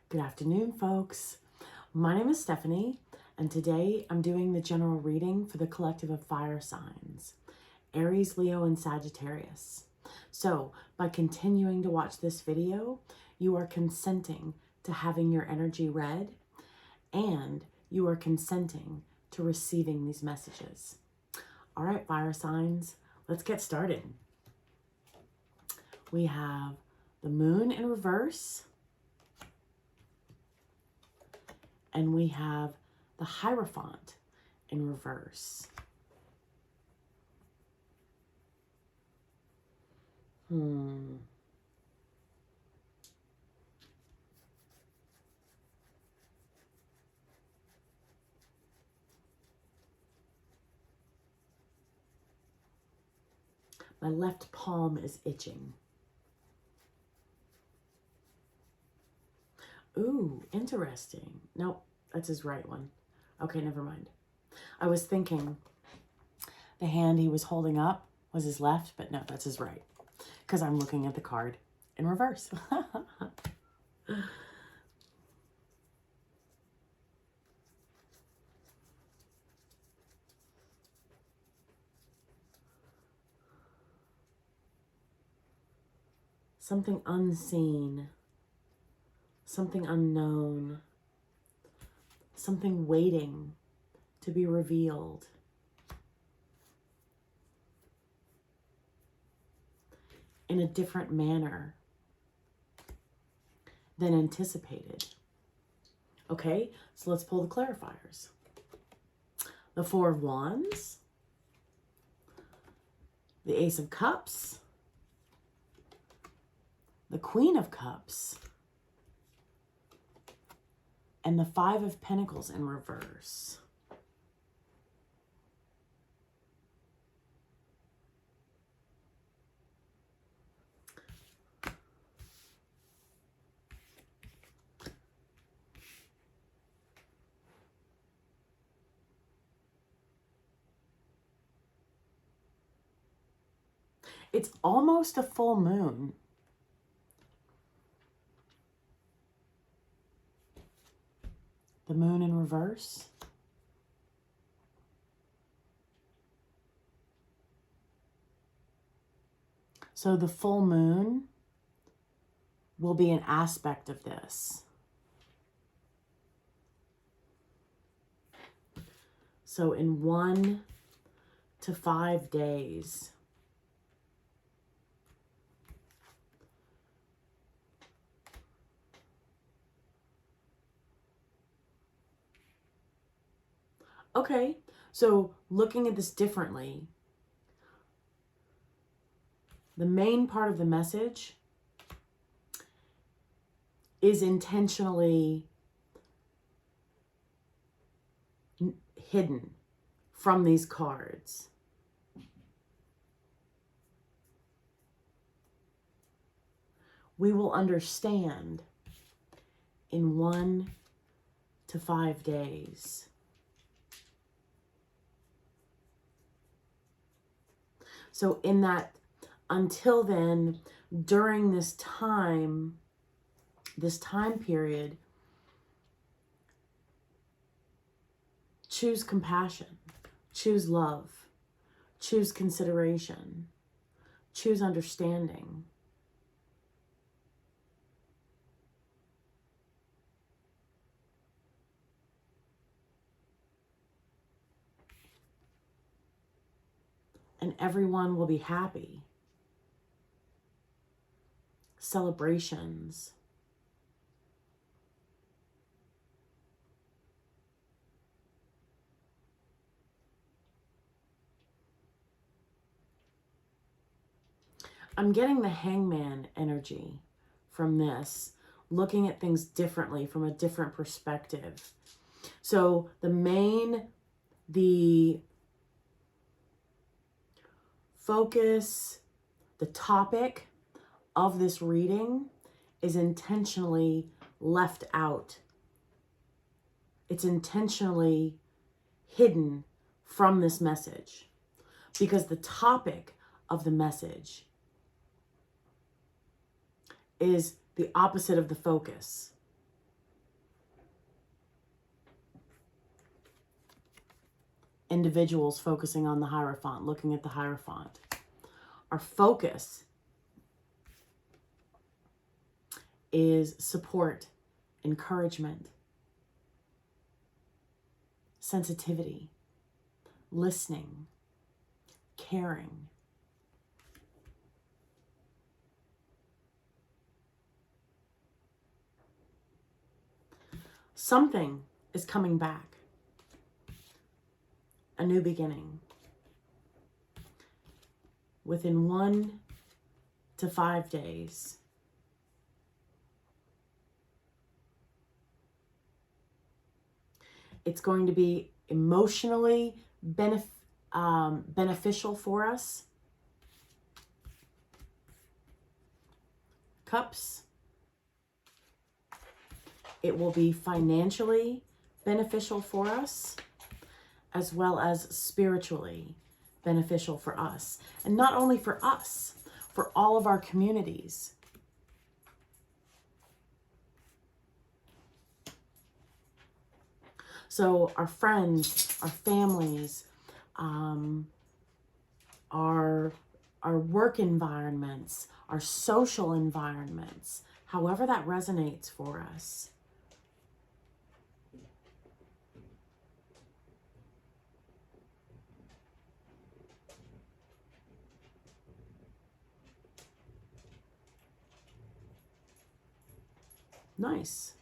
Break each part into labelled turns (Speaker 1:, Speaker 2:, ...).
Speaker 1: Good afternoon, folks. My name is Stephanie, and today I'm doing the general reading for the collective of fire signs, Aries, Leo, and Sagittarius. So, by continuing to watch this video, you are consenting to having your energy read, and you are consenting to receiving these messages. All right, fire signs, let's get started. We have the moon in reverse, and we have the Hierophant in reverse. My left palm is itching. Ooh, interesting. Nope, that's his right one. Okay, never mind. I was thinking the hand he was holding up was his left, but no, that's his right. Because I'm looking at the card in reverse. Something unseen. Something unknown. Something waiting to be revealed. In a different manner than anticipated. Okay, so let's pull the clarifiers. The Four of Wands, the Ace of Cups, the Queen of Cups, and the Five of Pentacles in reverse. It's almost a full moon. The moon in reverse. So the full moon will be an aspect of this. So in 1 to 5 days, okay, so looking at this differently, the main part of the message is intentionally hidden from these cards. We will understand in 1 to 5 days. So in that, until then, during this time period, choose compassion, choose love, choose consideration, choose understanding. And everyone will be happy. Celebrations. I'm getting the Hangman energy from this, looking at things differently from a different perspective. So the focus, the topic of this reading is intentionally left out. It's intentionally hidden from this message because the topic of the message is the opposite of the focus. individuals focusing on the Hierophant, looking at the Hierophant. Our focus is support, encouragement, sensitivity, listening, caring. Something is coming back. A new beginning. Within 1 to 5 days. It's going to be emotionally beneficial for us. Cups. It will be financially beneficial for us, as well as spiritually beneficial for us. And not only for us, for all of our communities. So our friends, our families, our work environments, our social environments, however that resonates for us. Nice.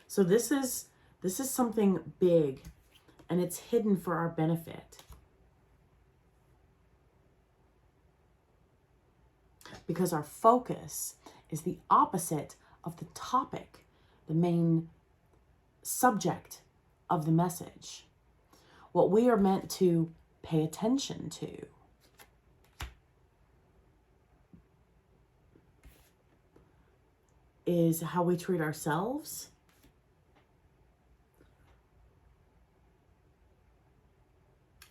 Speaker 1: So this is something big, and it's hidden for our benefit. Because our focus is the opposite of the topic, the main subject of the message. What we are meant to pay attention to. Is how we treat ourselves,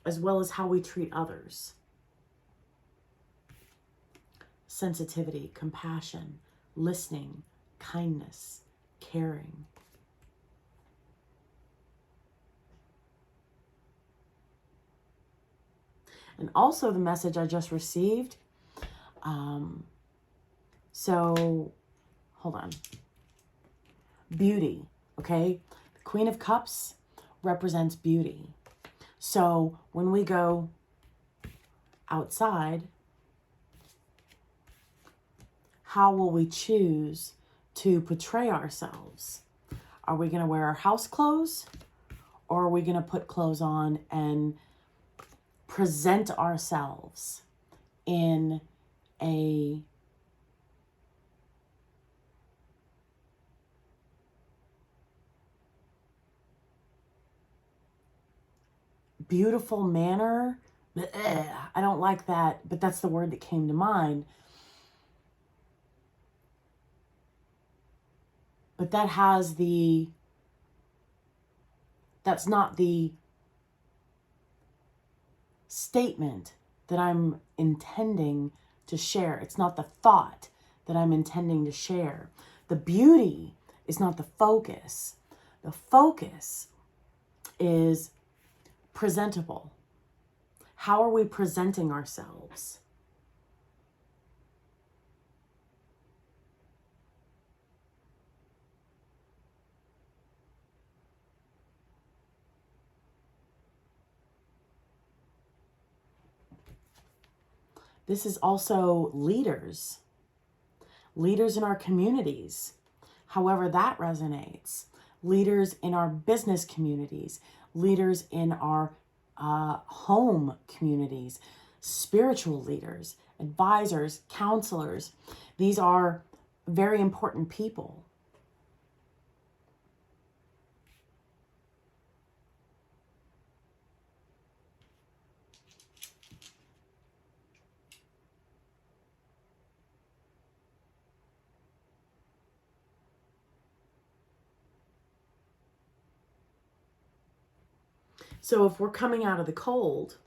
Speaker 1: as well as how we treat others. Sensitivity, compassion, listening, kindness, caring. And also the message I just received. So, hold on. Beauty, okay? The Queen of Cups represents beauty. So when we go outside, how will we choose to portray ourselves? Are we going to wear our house clothes? Or are we going to put clothes on and present ourselves in a beautiful manner? I don't like that, but that's the word that came to mind. But that's not the statement that I'm intending to share. It's not the thought that I'm intending to share. The beauty is not the focus. The focus is presentable. How are we presenting ourselves? This is also leaders in our communities, however that resonates, leaders in our business communities, leaders in our home communities, spiritual leaders, advisors, counselors. These are very important people. So if we're coming out of the cold,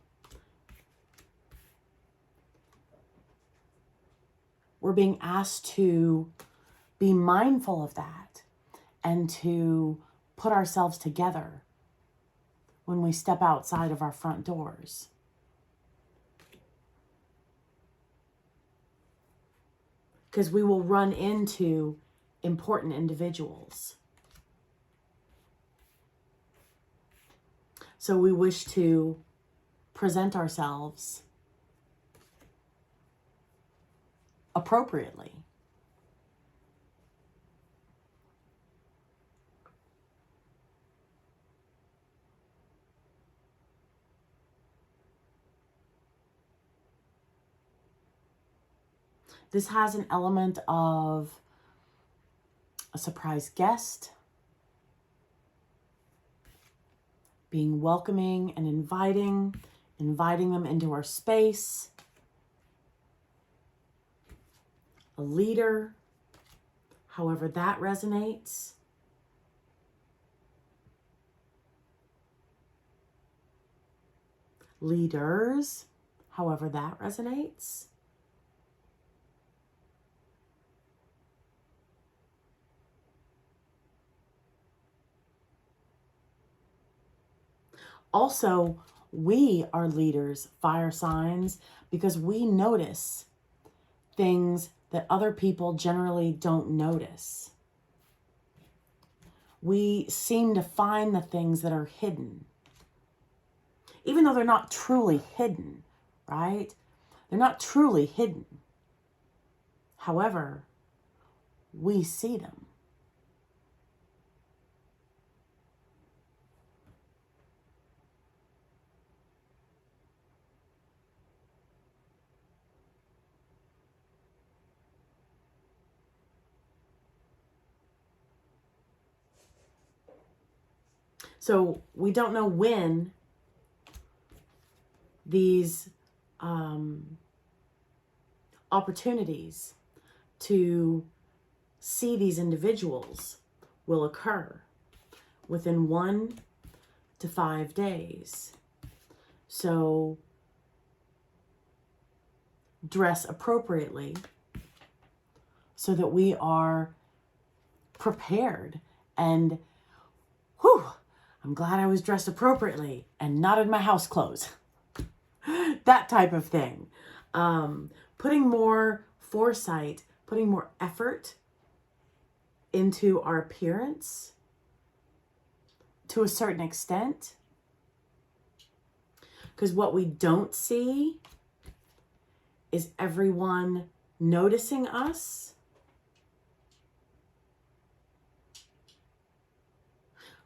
Speaker 1: we're being asked to be mindful of that and to put ourselves together when we step outside of our front doors. Because we will run into important individuals. So we wish to present ourselves appropriately. This has an element of a surprise guest, being welcoming and inviting them into our space, a leader, however that resonates. Leaders, however that resonates. Also, we are leaders, fire signs, because we notice things that other people generally don't notice. We seem to find the things that are hidden, even though they're not truly hidden, right? They're not truly hidden. However, we see them. So we don't know when these opportunities to see these individuals will occur within 1 to 5 days. So dress appropriately so that we are prepared and I'm glad I was dressed appropriately and not in my house clothes. That type of thing. Putting more foresight, putting more effort into our appearance to a certain extent. Because what we don't see is everyone noticing us.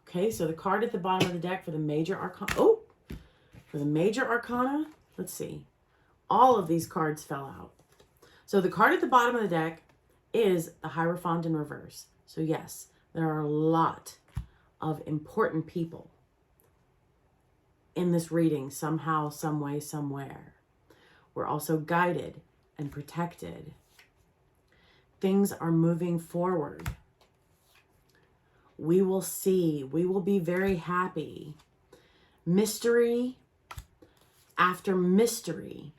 Speaker 1: Okay, so the card at the bottom of the deck for the major arcana. For the major arcana, let's see. All of these cards fell out. So the card at the bottom of the deck is the Hierophant in reverse. So yes, there are a lot of important people in this reading somehow, some way, somewhere. We're also guided and protected. Things are moving forward. We will see. We will be very happy. Mystery after mystery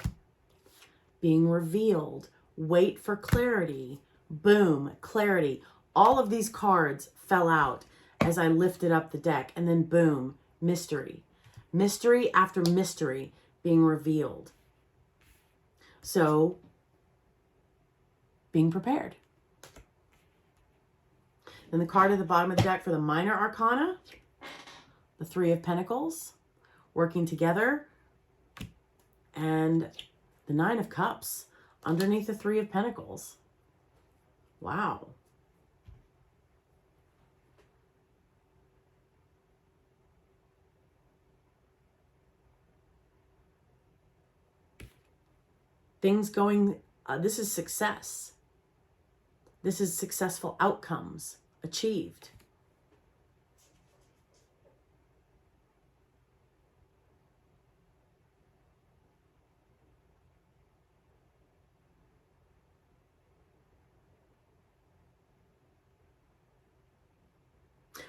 Speaker 1: being revealed. Wait for clarity. Boom, clarity. All of these cards fell out as I lifted up the deck. And then boom, mystery. Mystery after mystery being revealed. So, being prepared. Then the card at the bottom of the deck for the minor arcana, the Three of Pentacles, working together, and the Nine of Cups underneath the Three of Pentacles. Wow. Things going, this is success. This is successful outcomes achieved.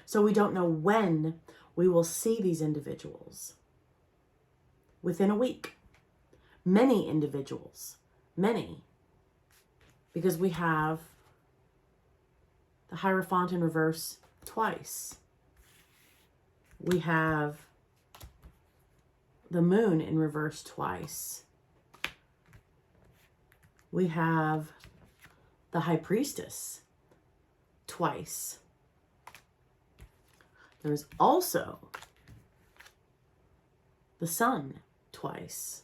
Speaker 1: So we don't know when we will see these individuals. Within a week. Many individuals. Many. because we have the Hierophant in reverse twice. We have the Moon in reverse twice. We have the High Priestess twice. There's also the Sun twice.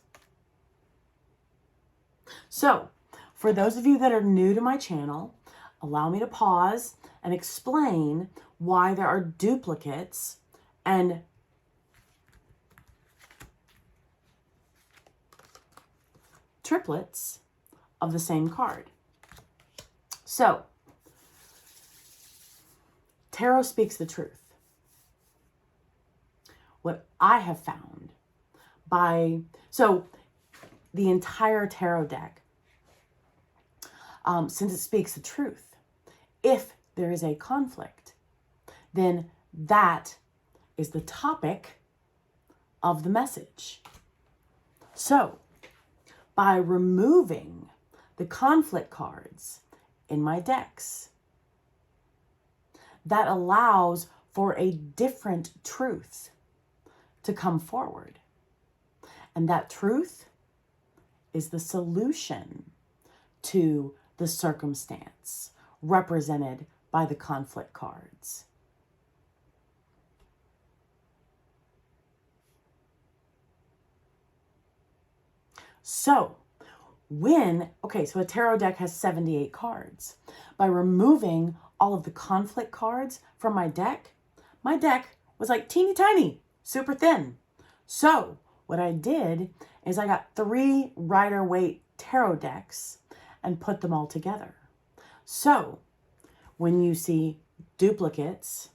Speaker 1: So, for those of you that are new to my channel, allow me to pause and explain why there are duplicates and triplets of the same card. So, tarot speaks the truth. What I have found so the entire tarot deck, since it speaks the truth, if there is a conflict, then that is the topic of the message. So, by removing the conflict cards in my decks, that allows for a different truth to come forward. And that truth is the solution to the circumstance represented by the conflict cards. So, so a tarot deck has 78 cards. By removing all of the conflict cards from my deck was like teeny tiny, super thin. So, what I did is I got 3 Rider-Waite tarot decks and put them all together. So, when you see duplicates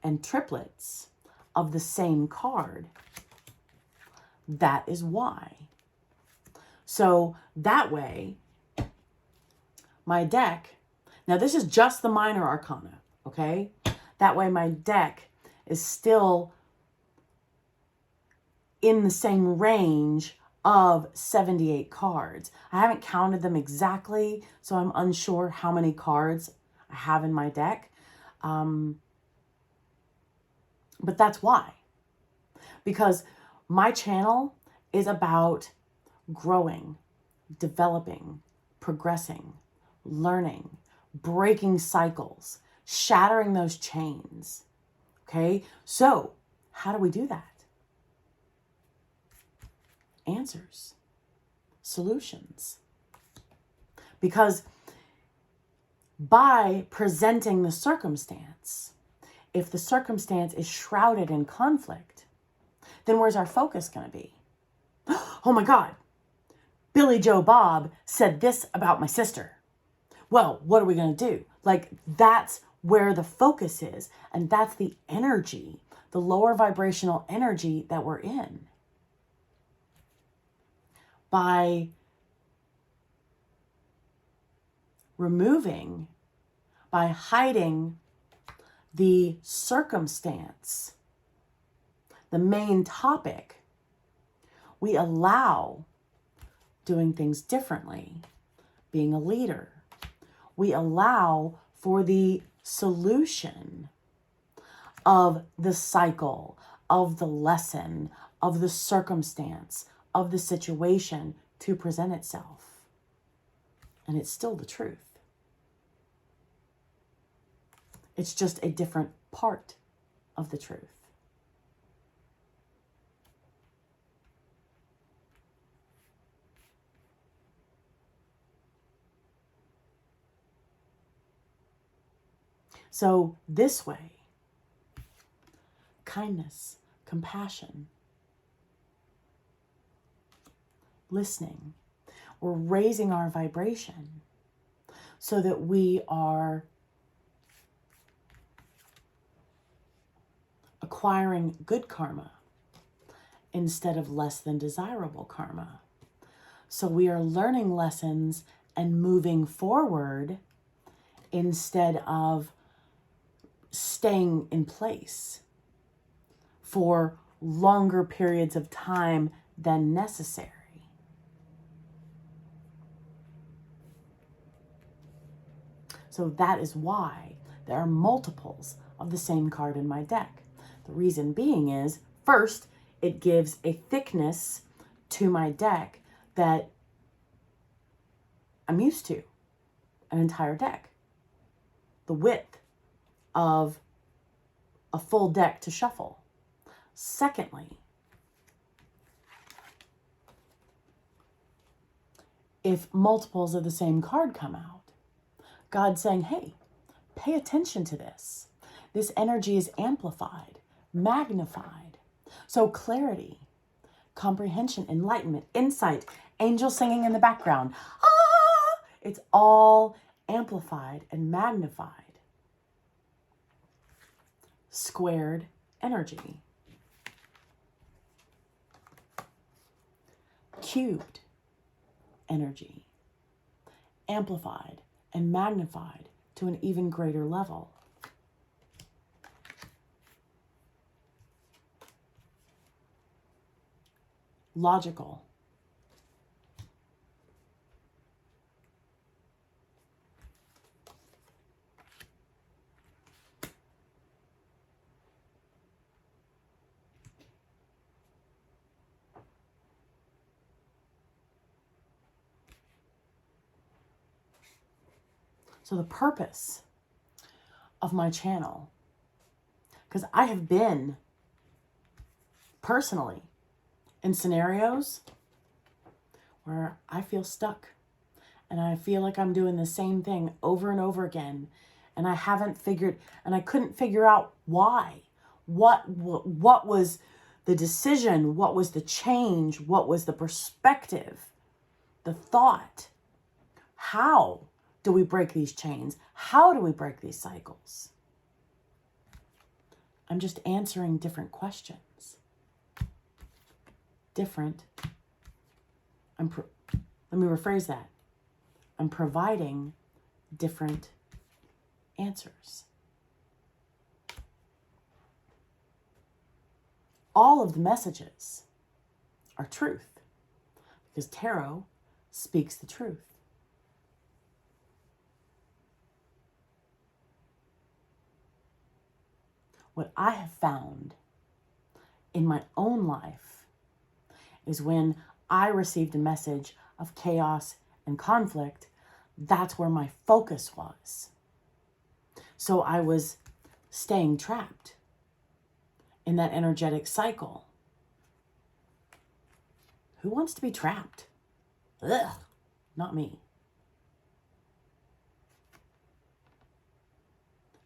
Speaker 1: and triplets of the same card, that is why. So that way, my deck, now this is just the minor arcana, okay? That way my deck is still in the same range of 78 cards. I haven't counted them exactly, so I'm unsure how many cards I have in my deck. But that's why. Because my channel is about growing, developing, progressing, learning, breaking cycles, shattering those chains. Okay? So, how do we do that? Answers, solutions. Because by presenting the circumstance, if the circumstance is shrouded in conflict, then where's our focus going to be? Oh my God, Billy Joe Bob said this about my sister. Well, what are we going to do? Like, that's where the focus is. And that's the energy, the lower vibrational energy that we're in. By removing, by hiding the circumstance, the main topic, we allow doing things differently, being a leader. We allow for the solution of the cycle, of the lesson, of the circumstance, of the situation to present itself. And it's still the truth. It's just a different part of the truth. So this way, kindness, compassion, listening, we're raising our vibration so that we are acquiring good karma instead of less than desirable karma. So we are learning lessons and moving forward instead of staying in place for longer periods of time than necessary. So that is why there are multiples of the same card in my deck. The reason being is, first, it gives a thickness to my deck that I'm used to, an entire deck. The width of a full deck to shuffle. Secondly, if multiples of the same card come out, God's saying, hey, pay attention to this. This energy is amplified, magnified. So clarity, comprehension, enlightenment, insight, angels singing in the background. Ah! It's all amplified and magnified. Squared energy. Cubed energy. Amplified and magnified to an even greater level. Logical. So the purpose of my channel, because I have been personally in scenarios where I feel stuck and I feel like I'm doing the same thing over and over again, and I couldn't figure out why. What was the decision? What was the change? What was the perspective? The thought? How do we break these chains? How do we break these cycles? I'm just answering different questions. Let me rephrase that. I'm providing different answers. All of the messages are truth, because tarot speaks the truth. What I have found in my own life is when I received a message of chaos and conflict, that's where my focus was. So I was staying trapped in that energetic cycle. Who wants to be trapped? Ugh, not me.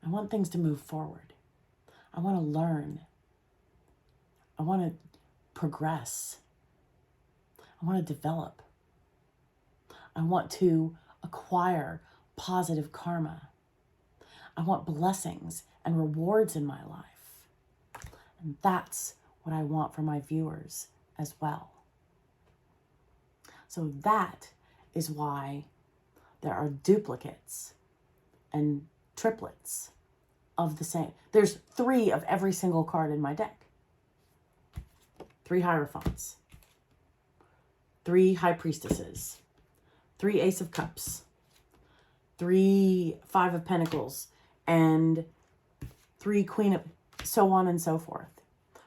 Speaker 1: I want things to move forward. I want to learn. I want to progress. I want to develop. I want to acquire positive karma. I want blessings and rewards in my life. And that's what I want for my viewers as well. So that is why there are duplicates and triplets of the same. There's 3 of every single card in my deck. 3 Hierophants, 3 High Priestesses, 3 Ace of Cups, 3 Five of Pentacles, and 3 Queen of, so on and so forth.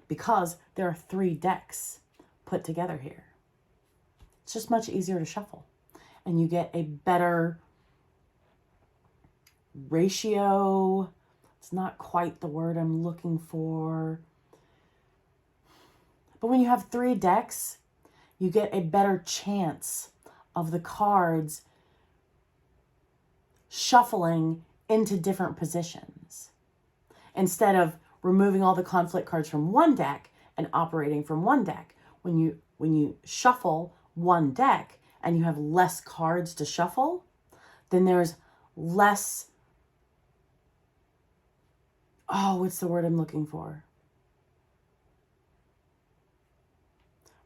Speaker 1: Because there are 3 decks put together here. It's just much easier to shuffle. And you get a better ratio. It's not quite the word I'm looking for. But when you have 3 decks, you get a better chance of the cards shuffling into different positions. Instead of removing all the conflict cards from one deck and operating from one deck. When you shuffle one deck and you have less cards to shuffle, then there's less, what's the word I'm looking for?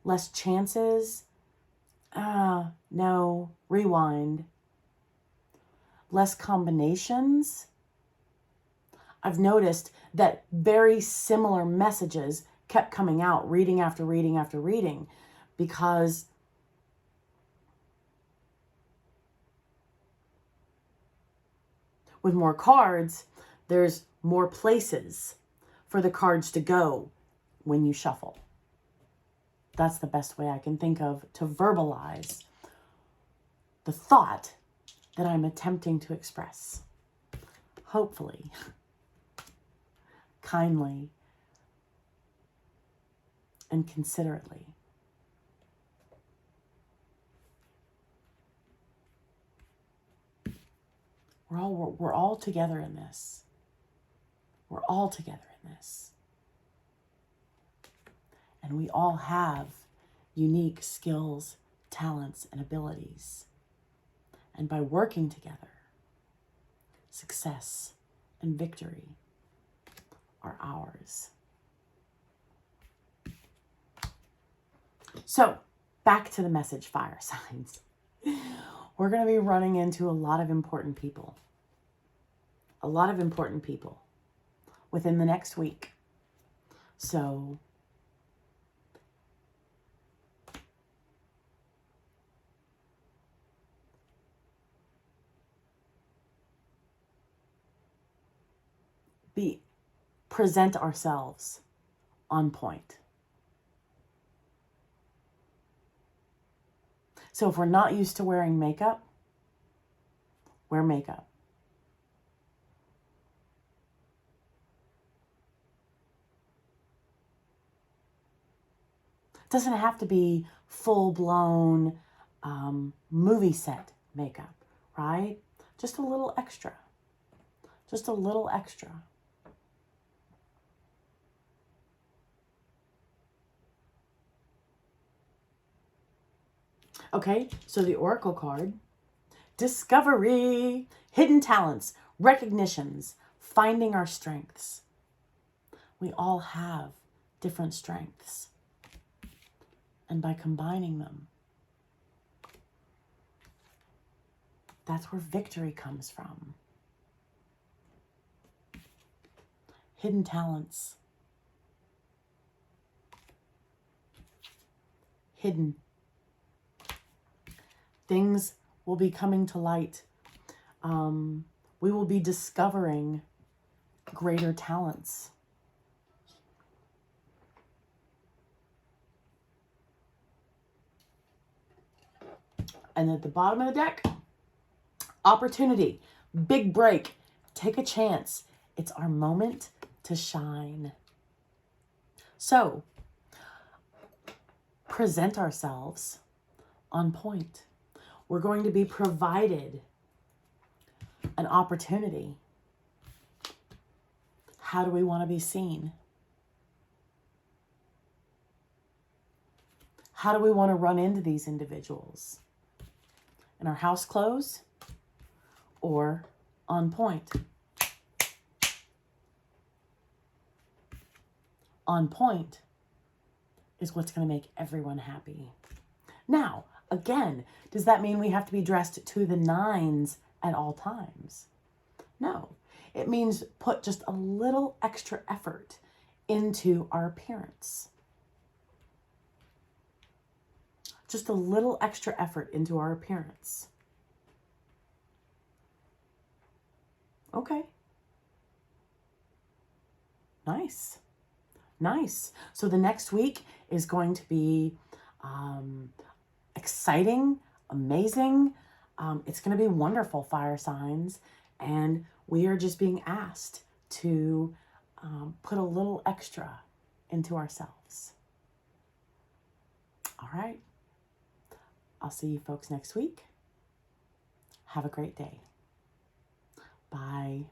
Speaker 1: Less chances. No, rewind. Less combinations. I've noticed that very similar messages kept coming out, reading after reading after reading, because With more cards, there's more places for the cards to go when you shuffle. That's the best way I can think of to verbalize the thought that I'm attempting to express. Hopefully, kindly, and considerately. We're all together in this. We're all together in this. And we all have unique skills, talents, and abilities. And by working together, success and victory are ours. So, back to the message, fire signs. We're going to be running into a lot of important people. A lot of important people within the next week. So, present ourselves on point. So if we're not used to wearing makeup, wear makeup. It doesn't have to be full-blown movie set makeup, right? Just a little extra. Just a little extra. Okay, so the Oracle card, discovery, hidden talents, recognitions, finding our strengths. We all have different strengths. And by combining them, that's where victory comes from. Hidden talents. Hidden. Things will be coming to light. We will be discovering greater talents. And at the bottom of the deck, opportunity, big break, take a chance. It's our moment to shine. So, present ourselves on point. We're going to be provided an opportunity. How do we want to be seen? How do we want to run into these individuals? In our house clothes or on point? On point is what's going to make everyone happy. Now, again, does that mean we have to be dressed to the nines at all times? No. It means put just a little extra effort into our appearance. Just a little extra effort into our appearance. Okay. Nice. Nice. So the next week is going to be exciting, amazing. It's going to be wonderful, fire signs. And we are just being asked to put a little extra into ourselves. All right. I'll see you folks next week. Have a great day. Bye.